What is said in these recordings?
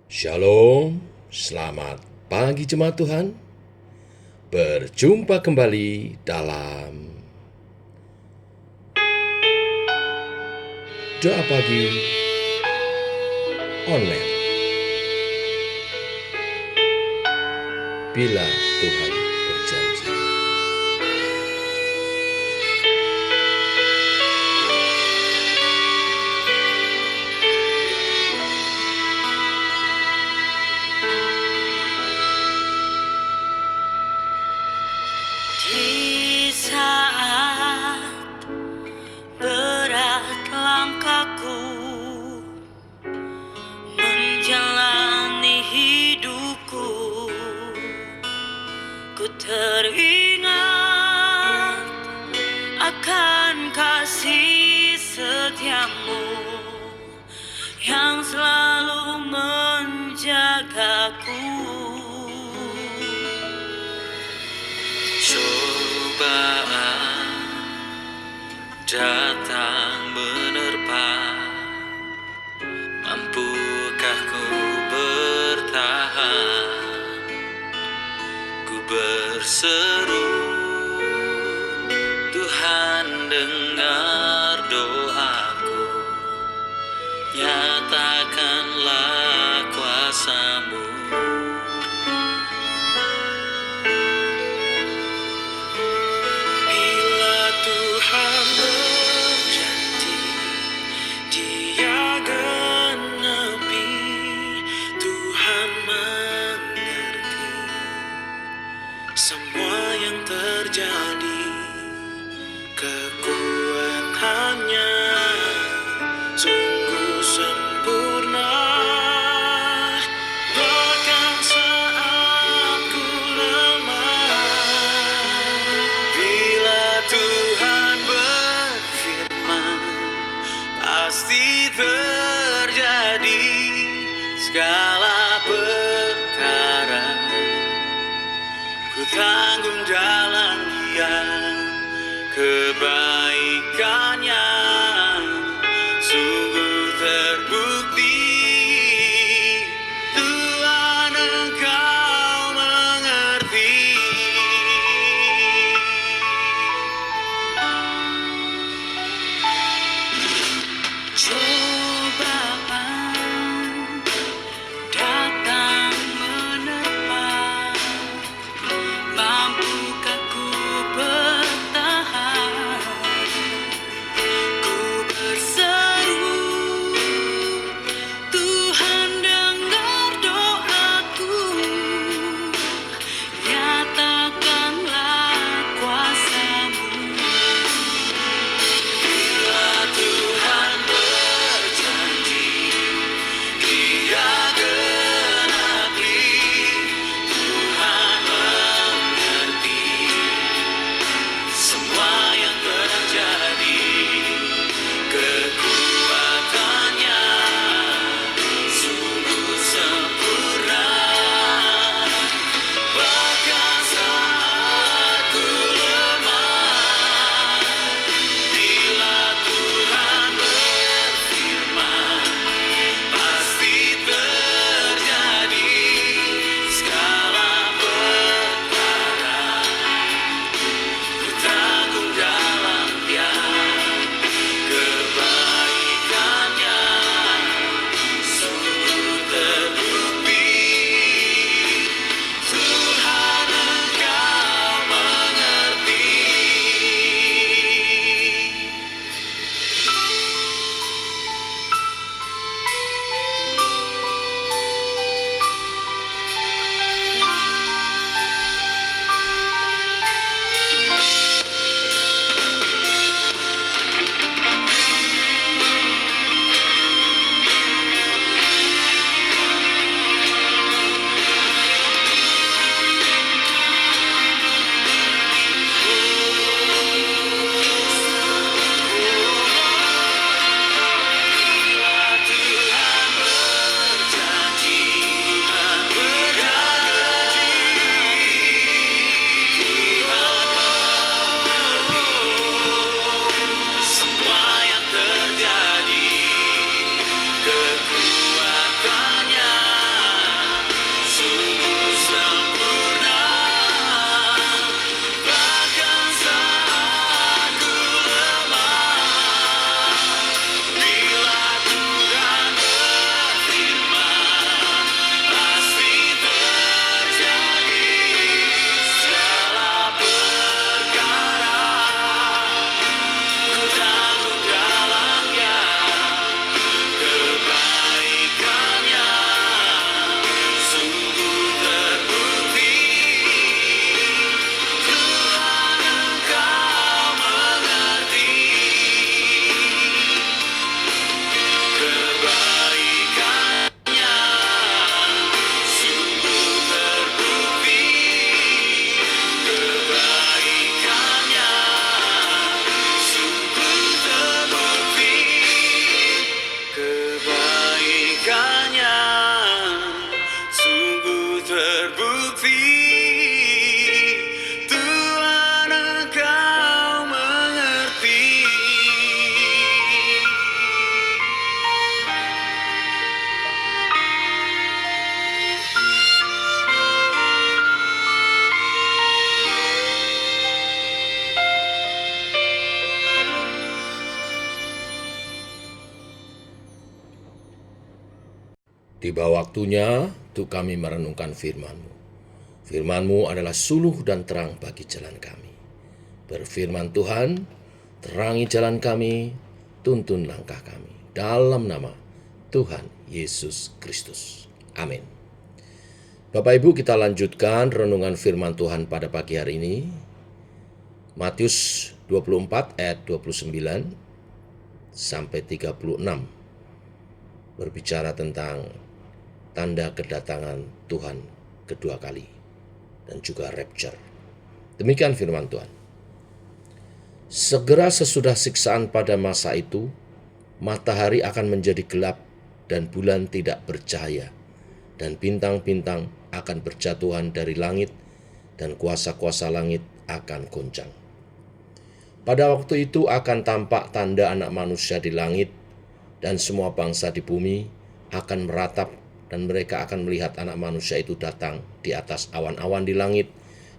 Shalom, selamat pagi jemaat Tuhan. Berjumpa kembali dalam doa pagi online. Bila Tuhan berjanji. Di saat berat langkahku menjalani hidupku, ku teringat akan kasih setiamu yang selalu menjagaku. Cobaan datang menerpa, mampukah ku bertahan? Ku berseru, Tuhan dengar doaku, nyatakanlah kuasa-Mu. Bila Tuhan berjanji, Dia genapi. Tuhan mengerti semua yang terjadi. Kekuatannya sungguh sempurna, bahkan saat ku lemah. Bila Tuhan berfirman, pasti terjadi segala perkara. Ku tanggung jalan Dia, kebaikannya sungguh terbukti. Tuhan, Engkau mengerti. Cobaan Tiba waktunya untuk kami merenungkan firman-Mu. Firman-Mu adalah suluh dan terang bagi jalan kami. Berfirman Tuhan, terangi jalan kami, tuntun langkah kami. Dalam nama Tuhan Yesus Kristus. Amin. Bapak Ibu, kita lanjutkan renungan firman Tuhan pada pagi hari ini. Matius 24 ayat 29 sampai 36 berbicara tentang tanda kedatangan Tuhan kedua kali dan juga rapture. Demikian firman Tuhan. Segera sesudah siksaan pada masa itu, matahari akan menjadi gelap dan bulan tidak bercahaya, dan bintang-bintang akan berjatuhan dari langit, dan kuasa-kuasa langit akan goncang. Pada waktu itu akan tampak tanda Anak Manusia di langit, dan semua bangsa di bumi akan meratap, dan mereka akan melihat Anak Manusia itu datang di atas awan-awan di langit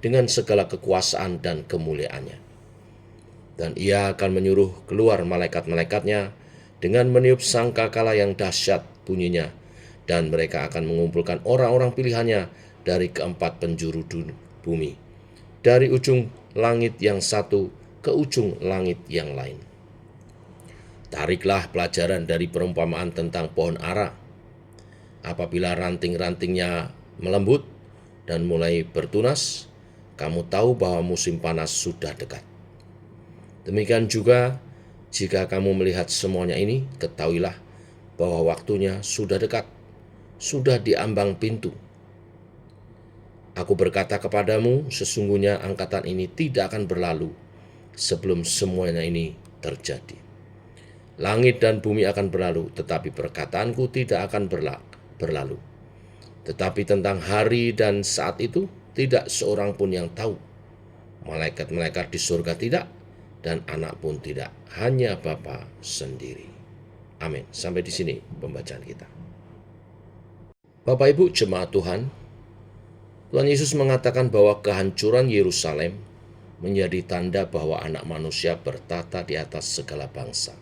dengan segala kekuasaan dan kemuliaannya. Dan ia akan menyuruh keluar malaikat-malaikatnya dengan meniup sangkakala yang dahsyat bunyinya, dan mereka akan mengumpulkan orang-orang pilihannya dari keempat penjuru bumi, dari ujung langit yang satu ke ujung langit yang lain. Tariklah pelajaran dari perumpamaan tentang pohon ara. Apabila ranting-rantingnya melembut dan mulai bertunas, kamu tahu bahwa musim panas sudah dekat. Demikian juga, jika kamu melihat semuanya ini, ketahuilah bahwa waktunya sudah dekat, sudah di ambang pintu. Aku berkata kepadamu, sesungguhnya angkatan ini tidak akan berlalu sebelum semuanya ini terjadi. Langit dan bumi akan berlalu, tetapi perkataanku tidak akan berlalu. Tetapi tentang hari dan saat itu, tidak seorang pun yang tahu. Malaikat-malaikat di surga tidak, dan anak pun tidak, hanya Bapa sendiri. Amin. Sampai di sini pembacaan kita. Bapak Ibu jemaat Tuhan, Tuhan Yesus mengatakan bahwa kehancuran Yerusalem menjadi tanda bahwa Anak Manusia bertata di atas segala bangsa.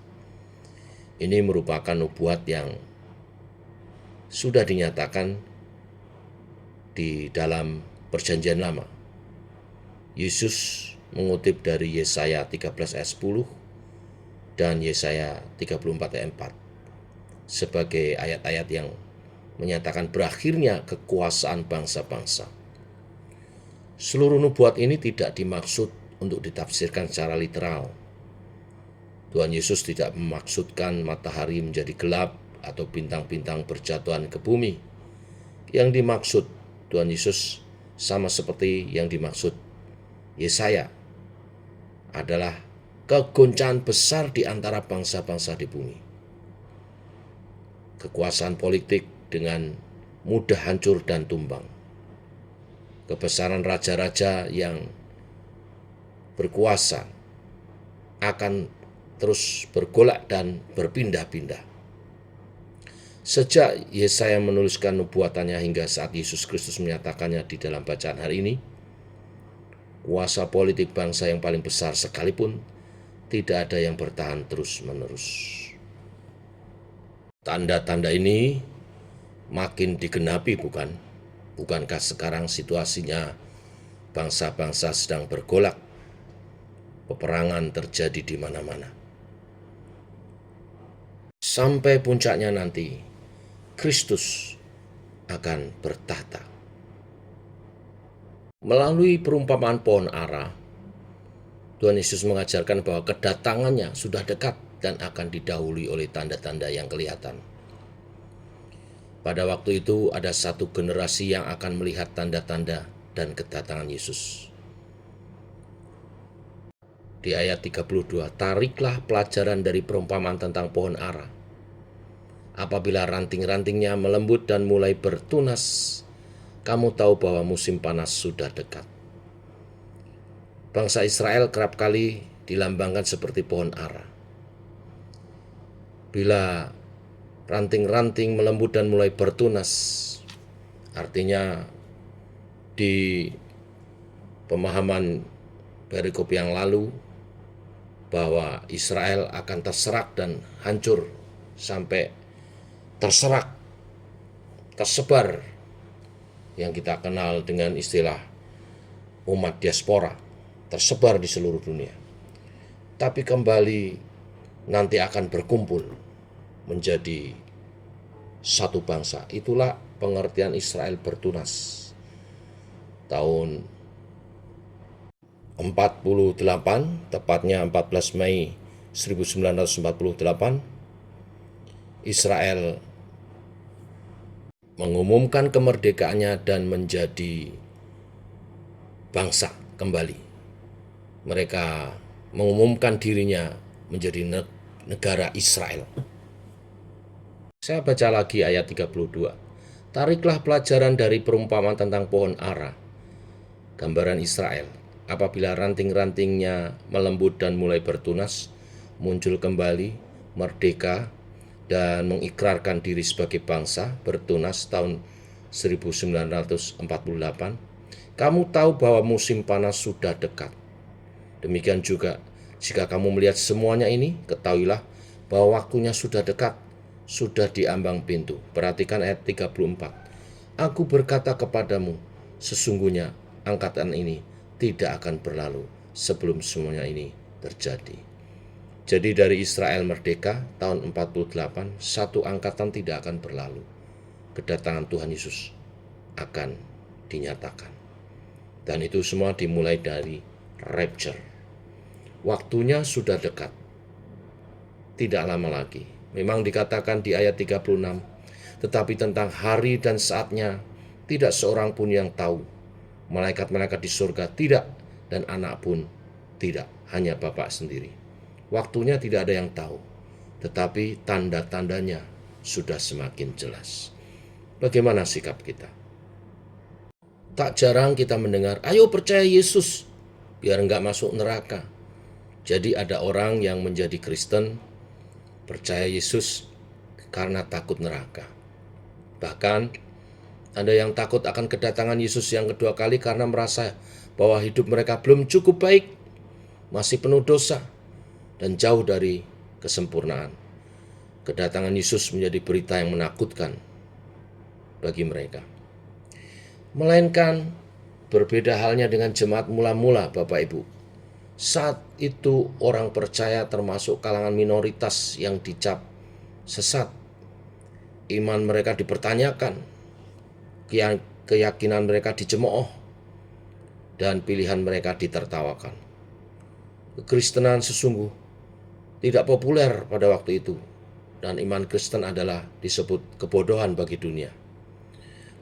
Ini merupakan nubuat yang sudah dinyatakan di dalam Perjanjian Lama. Yesus mengutip dari Yesaya 13 ayat 10 dan Yesaya 34 ayat 4 sebagai ayat-ayat yang menyatakan berakhirnya kekuasaan bangsa-bangsa. Seluruh nubuat ini tidak dimaksud untuk ditafsirkan secara literal. Tuhan Yesus tidak memaksudkan matahari menjadi gelap atau bintang-bintang berjatuhan ke bumi. Yang dimaksud Tuhan Yesus sama seperti yang dimaksud Yesaya adalah kegoncangan besar di antara bangsa-bangsa di bumi. Kekuasaan politik dengan mudah hancur dan tumbang. Kebesaran raja-raja yang berkuasa akan terus bergolak dan berpindah-pindah. Sejak Yesaya menuliskan nubuatannya hingga saat Yesus Kristus menyatakannya di dalam bacaan hari ini, kuasa politik bangsa yang paling besar sekalipun tidak ada yang bertahan terus-menerus. Tanda-tanda ini makin digenapi, bukan? Bukankah sekarang situasinya bangsa-bangsa sedang bergolak? Peperangan terjadi di mana-mana. Sampai puncaknya nanti, Kristus akan bertahta. Melalui perumpamaan pohon ara, Tuhan Yesus mengajarkan bahwa kedatangannya sudah dekat dan akan didahului oleh tanda-tanda yang kelihatan. Pada waktu itu ada satu generasi yang akan melihat tanda-tanda dan kedatangan Yesus. Di ayat 32, tariklah pelajaran dari perumpamaan tentang pohon ara. Apabila ranting-rantingnya melembut dan mulai bertunas, kamu tahu bahwa musim panas sudah dekat. Bangsa Israel kerap kali dilambangkan seperti pohon ara. Bila ranting-ranting melembut dan mulai bertunas, artinya di pemahaman perikop yang lalu bahwa Israel akan terserak dan hancur sampai terserak tersebar yang kita kenal dengan istilah umat diaspora, tersebar di seluruh dunia. Tapi kembali nanti akan berkumpul menjadi satu bangsa. Itulah pengertian Israel bertunas. Tahun 48, tepatnya 14 Mei 1948, Israel mengumumkan kemerdekaannya dan menjadi bangsa kembali. Mereka mengumumkan dirinya menjadi negara Israel. Saya baca lagi ayat 32. Tariklah pelajaran dari perumpamaan tentang pohon ara, gambaran Israel. Apabila ranting-rantingnya melembut dan mulai bertunas, muncul kembali, merdeka, dan mengikrarkan diri sebagai bangsa, bertunas tahun 1948, kamu tahu bahwa musim panas sudah dekat. Demikian juga, jika kamu melihat semuanya ini, ketahuilah bahwa waktunya sudah dekat, sudah di ambang pintu. Perhatikan ayat 34. Aku berkata kepadamu, sesungguhnya angkatan ini tidak akan berlalu sebelum semuanya ini terjadi. Jadi dari Israel merdeka tahun 48, satu angkatan tidak akan berlalu. Kedatangan Tuhan Yesus akan dinyatakan. Dan itu semua dimulai dari rapture. Waktunya sudah dekat. Tidak lama lagi. Memang dikatakan di ayat 36, tetapi tentang hari dan saatnya tidak seorang pun yang tahu. Malaikat-malaikat di surga tidak, dan anak pun tidak, hanya Bapa sendiri. Waktunya tidak ada yang tahu, tetapi tanda-tandanya sudah semakin jelas. Bagaimana sikap kita? Tak jarang kita mendengar, ayo percaya Yesus, biar enggak masuk neraka. Jadi ada orang yang menjadi Kristen, percaya Yesus karena takut neraka. Bahkan ada yang takut akan kedatangan Yesus yang kedua kali karena merasa bahwa hidup mereka belum cukup baik, masih penuh dosa, dan jauh dari kesempurnaan. Kedatangan Yesus menjadi berita yang menakutkan bagi mereka. Melainkan berbeda halnya dengan jemaat mula-mula, Bapak Ibu. Saat itu orang percaya termasuk kalangan minoritas yang dicap sesat. Iman mereka dipertanyakan, keyakinan mereka dicemooh, dan pilihan mereka ditertawakan. Kekristenan sesungguh tidak populer pada waktu itu, dan iman Kristen adalah disebut kebodohan bagi dunia.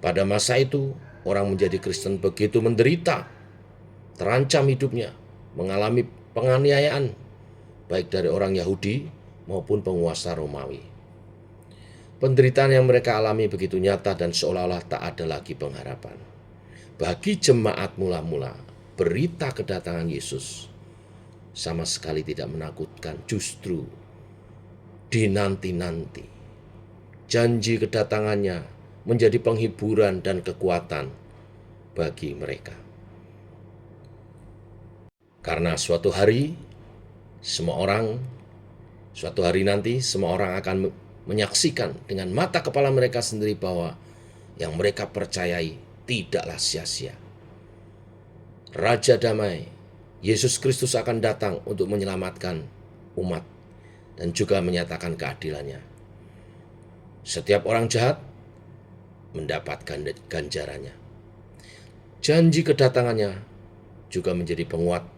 Pada masa itu, orang menjadi Kristen begitu menderita, terancam hidupnya, mengalami penganiayaan, baik dari orang Yahudi maupun penguasa Romawi. Penderitaan yang mereka alami begitu nyata dan seolah-olah tak ada lagi pengharapan. Bagi jemaat mula-mula, berita kedatangan Yesus sama sekali tidak menakutkan, justru dinanti-nanti. Janji kedatangannya menjadi penghiburan dan kekuatan bagi mereka. Karena suatu hari nanti semua orang akan menyaksikan dengan mata kepala mereka sendiri bahwa yang mereka percayai tidaklah sia-sia. Raja damai, Yesus Kristus akan datang untuk menyelamatkan umat dan juga menyatakan keadilannya. Setiap orang jahat mendapatkan ganjarannya. Janji kedatangannya juga menjadi penguat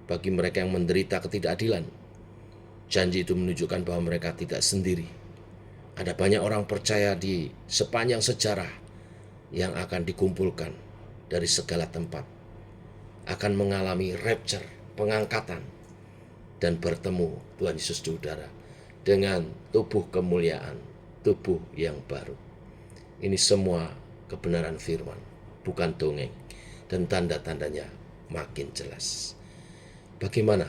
bagi mereka yang menderita ketidakadilan. Janji itu menunjukkan bahwa mereka tidak sendiri. Ada banyak orang percaya di sepanjang sejarah yang akan dikumpulkan dari segala tempat, akan mengalami rapture, pengangkatan, dan bertemu Tuhan Yesus di udara dengan tubuh kemuliaan, tubuh yang baru. Ini semua kebenaran firman, bukan dongeng, dan tanda-tandanya makin jelas. Bagaimana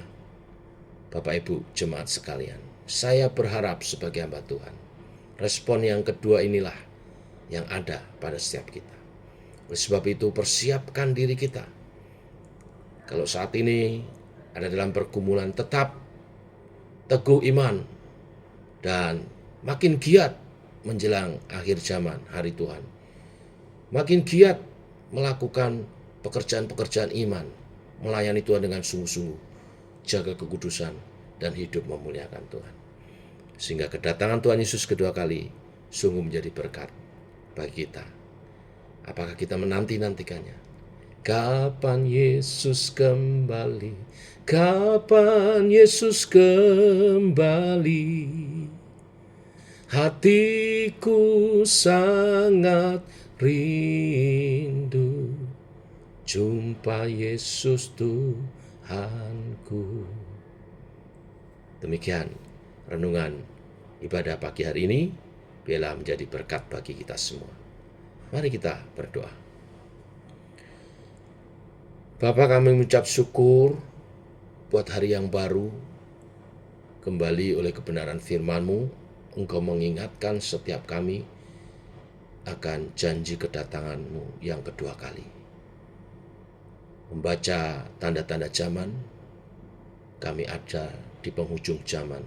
Bapak Ibu jemaat sekalian? Saya berharap sebagai hamba Tuhan, respon yang kedua inilah yang ada pada setiap kita. Oleh sebab itu persiapkan diri kita. Kalau saat ini ada dalam pergumulan, tetap teguh iman dan makin giat menjelang akhir zaman hari Tuhan. makin giat melakukan pekerjaan-pekerjaan iman, melayani Tuhan dengan sungguh-sungguh, jaga kekudusan, dan hidup memuliakan Tuhan. Sehingga kedatangan Tuhan Yesus kedua kali sungguh menjadi berkat bagi kita. Apakah kita menanti-nantikannya? Kapan Yesus kembali? Kapan Yesus kembali? Hatiku sangat rindu jumpa Yesus Tuhanku. Demikian renungan ibadah pagi hari ini. Biarlah menjadi berkat bagi kita semua. Mari kita berdoa. Bapa, kami mengucap syukur buat hari yang baru. Kembali oleh kebenaran firman-Mu, Engkau mengingatkan setiap kami akan janji kedatangan-Mu yang kedua kali. Membaca tanda-tanda zaman, kami ada di penghujung zaman,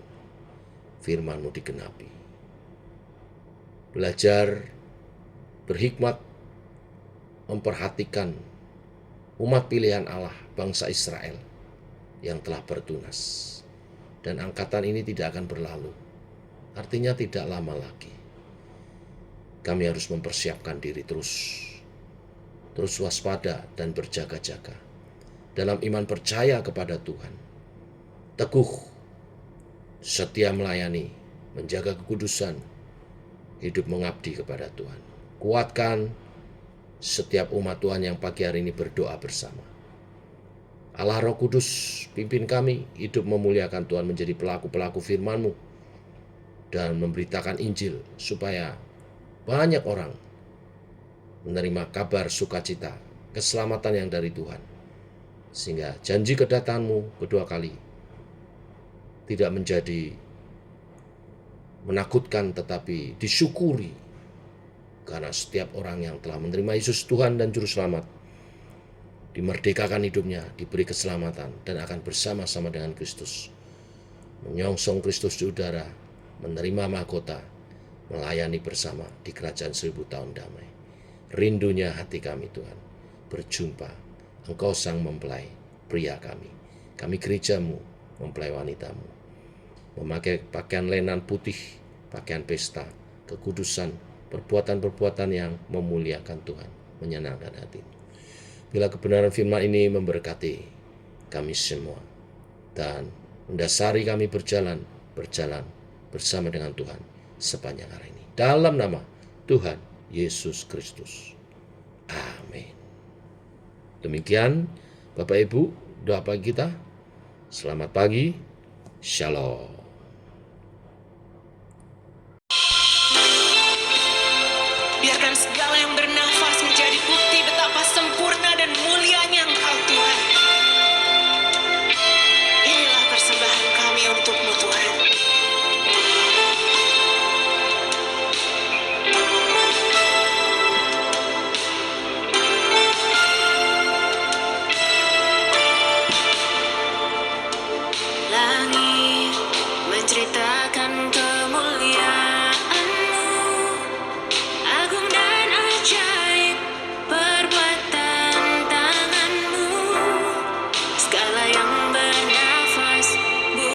firman-Mu digenapi. Belajar berhikmat, memperhatikan umat pilihan Allah, bangsa Israel yang telah bertunas. Dan angkatan ini tidak akan berlalu. Artinya tidak lama lagi. Kami harus mempersiapkan diri terus waspada dan berjaga-jaga dalam iman percaya kepada Tuhan. Teguh, setia melayani, menjaga kekudusan, hidup mengabdi kepada Tuhan. Kuatkan setiap umat Tuhan yang pagi hari ini berdoa bersama. Allah Roh Kudus, pimpin kami hidup memuliakan Tuhan, menjadi pelaku-pelaku firman-Mu dan memberitakan Injil supaya banyak orang menerima kabar sukacita, keselamatan yang dari Tuhan. Sehingga janji kedatangan-Mu kedua kali tidak menjadi menakutkan, tetapi disyukuri karena setiap orang yang telah menerima Yesus Tuhan dan Juru Selamat dimerdekakan hidupnya, diberi keselamatan, dan akan bersama-sama dengan Kristus, menyongsong Kristus di udara, menerima mahkota, melayani bersama di kerajaan 1000 tahun damai. Rindunya hati kami Tuhan, berjumpa Engkau sang mempelai pria kami. Kami gereja-Mu, mempelai wanita-Mu, memakai pakaian lenan putih, pakaian pesta, kekudusan, perbuatan-perbuatan yang memuliakan Tuhan, menyenangkan hati. Bila kebenaran firman ini memberkati kami semua dan mendasari kami berjalan bersama dengan Tuhan sepanjang hari ini. Dalam nama Tuhan Yesus Kristus. Amin. Demikian Bapak Ibu, doa pagi kita. Selamat pagi. Shalom.